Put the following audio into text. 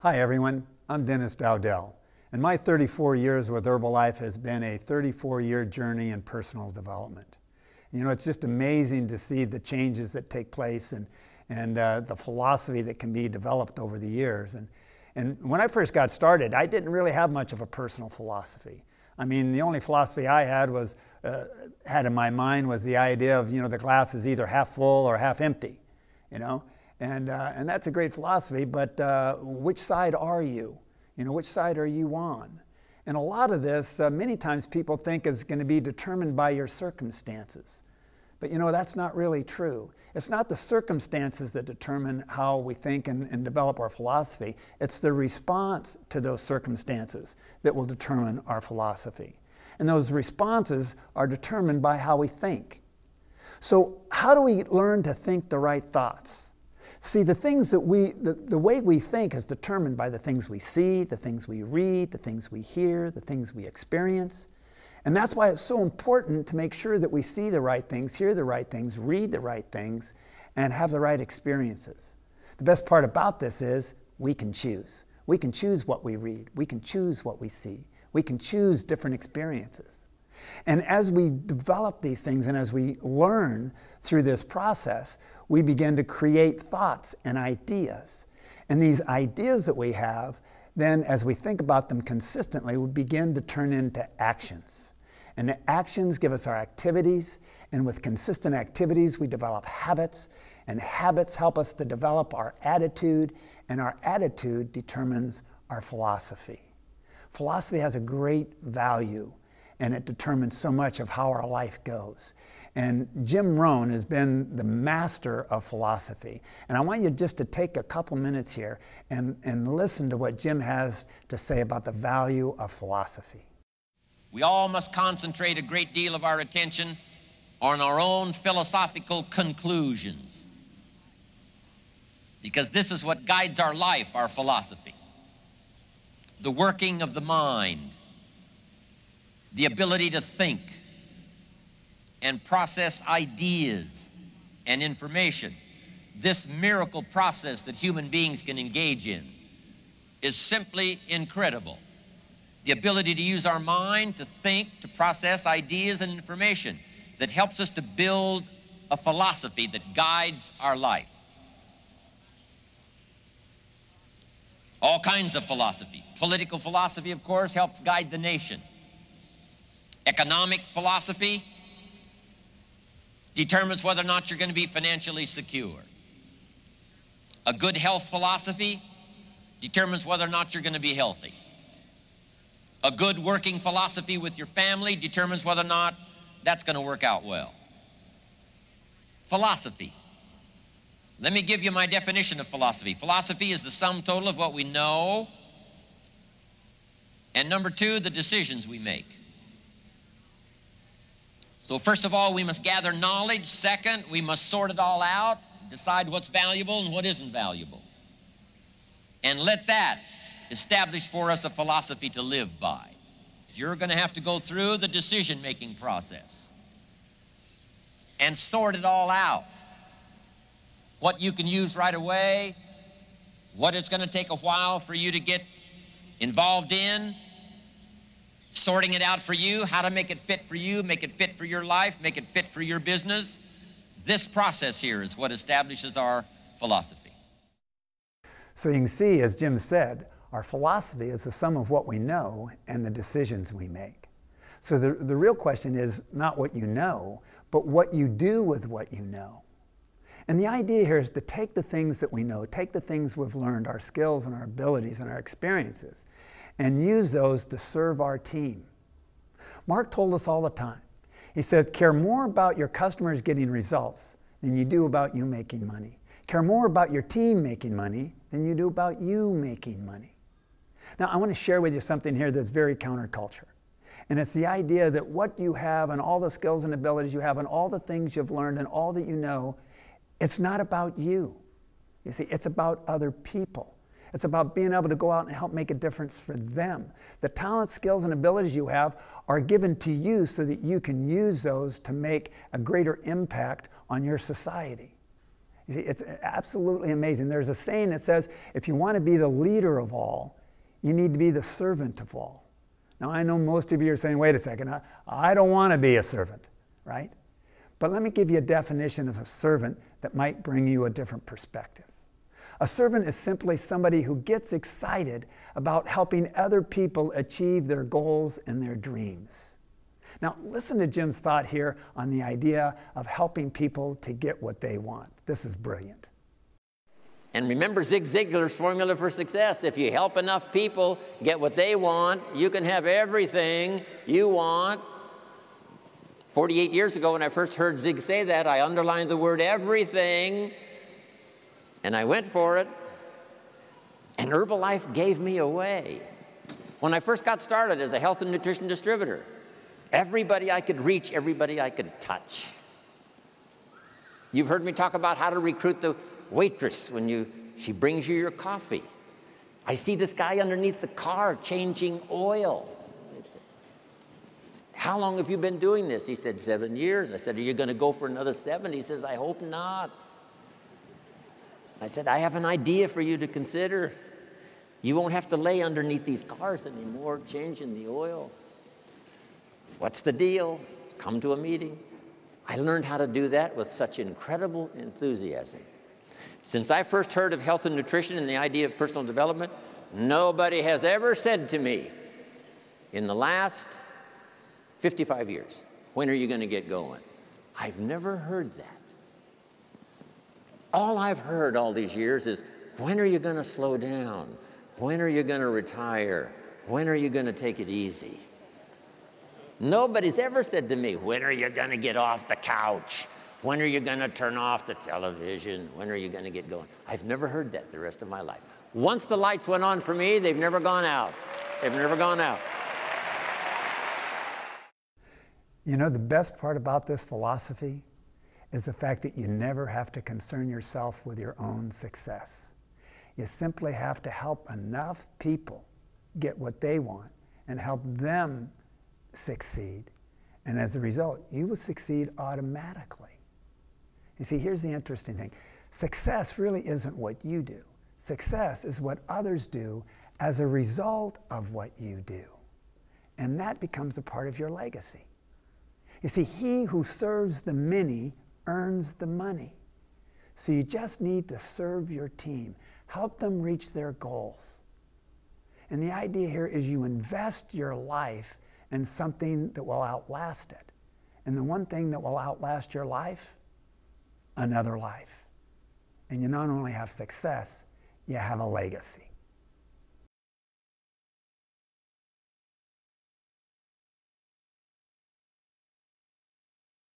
Hi everyone, I'm Dowdell, and my 34 years with Herbalife has been a 34-year journey in personal development. You know, it's just amazing to see the changes that take place and the philosophy that can be developed over the years. And when I first got started, I didn't really have much of a personal philosophy. I mean, the only philosophy I had in my mind was the idea of, you know, the glass is either half full or half empty, you know. And that's a great philosophy, but which side are you? You know, which side are you on? And a lot of this, many times people think is going to be determined by your circumstances. But you know, that's not really true. It's not the circumstances that determine how we think and develop our philosophy. It's the response to those circumstances that will determine our philosophy. And those responses are determined by how we think. So how do we learn to think the right thoughts? See, the way we think is determined by the things we see, the things we read, the things we hear, the things we experience. And that's why it's so important to make sure that we see the right things, hear the right things, read the right things, and have the right experiences. The best part about this is we can choose. We can choose what we read. We can choose what we see. We can choose different experiences. And as we develop these things and as we learn through this process, we begin to create thoughts and ideas. And these ideas that we have, then as we think about them consistently, we begin to turn into actions. And the actions give us our activities, and with consistent activities we develop habits, and habits help us to develop our attitude, and our attitude determines our philosophy. Philosophy has a great value, and it determines so much of how our life goes. And Jim Rohn has been the master of philosophy. And I want you just to take a couple minutes here and listen to what Jim has to say about the value of philosophy. We all must concentrate a great deal of our attention on our own philosophical conclusions, because this is what guides our life, our philosophy. The working of the mind, the ability to think and process ideas and information. This miracle process that human beings can engage in is simply incredible. The ability to use our mind to think, to process ideas and information that helps us to build a philosophy that guides our life. All kinds of philosophy. Political philosophy, of course, helps guide the nation. Economic philosophy determines whether or not you're going to be financially secure. A good health philosophy determines whether or not you're going to be healthy. A good working philosophy with your family determines whether or not that's going to work out well. Philosophy. Let me give you my definition of philosophy. Philosophy is the sum total of what we know, and number two, the decisions we make. So first of all, we must gather knowledge. Second, we must sort it all out, decide what's valuable and what isn't valuable. And let that establish for us a philosophy to live by. You're going to have to go through the decision-making process and sort it all out. What you can use right away, what it's going to take a while for you to get involved in, sorting it out for you, how to make it fit for you, make it fit for your life, make it fit for your business. This process here is what establishes our philosophy. So you can see, as Jim said, our philosophy is the sum of what we know and the decisions we make. So the real question is not what you know, but what you do with what you know. And the idea here is to take the things that we know, take the things we've learned, our skills and our abilities and our experiences, and use those to serve our team. Mark told us all the time. He said, care more about your customers getting results than you do about you making money. Care more about your team making money than you do about you making money. Now, I want to share with you something here that's very counterculture. And it's the idea that what you have and all the skills and abilities you have and all the things you've learned and all that you know, it's not about you. You see, it's about other people. It's about being able to go out and help make a difference for them. The talents, skills, and abilities you have are given to you so that you can use those to make a greater impact on your society. You see, it's absolutely amazing. There's a saying that says, if you want to be the leader of all, you need to be the servant of all. Now, I know most of you are saying, wait a second, I don't want to be a servant, right? But let me give you a definition of a servant that might bring you a different perspective. A servant is simply somebody who gets excited about helping other people achieve their goals and their dreams. Now, listen to Jim's thought here on the idea of helping people to get what they want. This is brilliant. And remember Zig Ziglar's formula for success. If you help enough people get what they want, you can have everything you want. 48 years ago, when I first heard Zig say that, I underlined the word everything, and I went for it. And Herbalife gave me away. When I first got started as a health and nutrition distributor, everybody I could reach, everybody I could touch. You've heard me talk about how to recruit the waitress when she brings you your coffee. I see this guy underneath the car changing oil. How long have you been doing this? He said, 7 years. I said, are you going to go for another 7? He says, I hope not. I said, I have an idea for you to consider. You won't have to lay underneath these cars anymore changing the oil. What's the deal? Come to a meeting. I learned how to do that with such incredible enthusiasm. Since I first heard of health and nutrition and the idea of personal development, nobody has ever said to me in the last 55 years, when are you going to get going? I've never heard that. All I've heard all these years is, when are you going to slow down? When are you going to retire? When are you going to take it easy? Nobody's ever said to me, when are you going to get off the couch? When are you going to turn off the television? When are you going to get going? I've never heard that the rest of my life. Once the lights went on for me, they've never gone out. They've never gone out. You know, the best part about this philosophy is the fact that you never have to concern yourself with your own success. You simply have to help enough people get what they want and help them succeed. And as a result, you will succeed automatically. You see, here's the interesting thing. Success really isn't what you do. Success is what others do as a result of what you do. And that becomes a part of your legacy. You see, he who serves the many earns the money. So you just need to serve your team, help them reach their goals. And the idea here is you invest your life in something that will outlast it. And the one thing that will outlast your life, another life. And you not only have success, you have a legacy.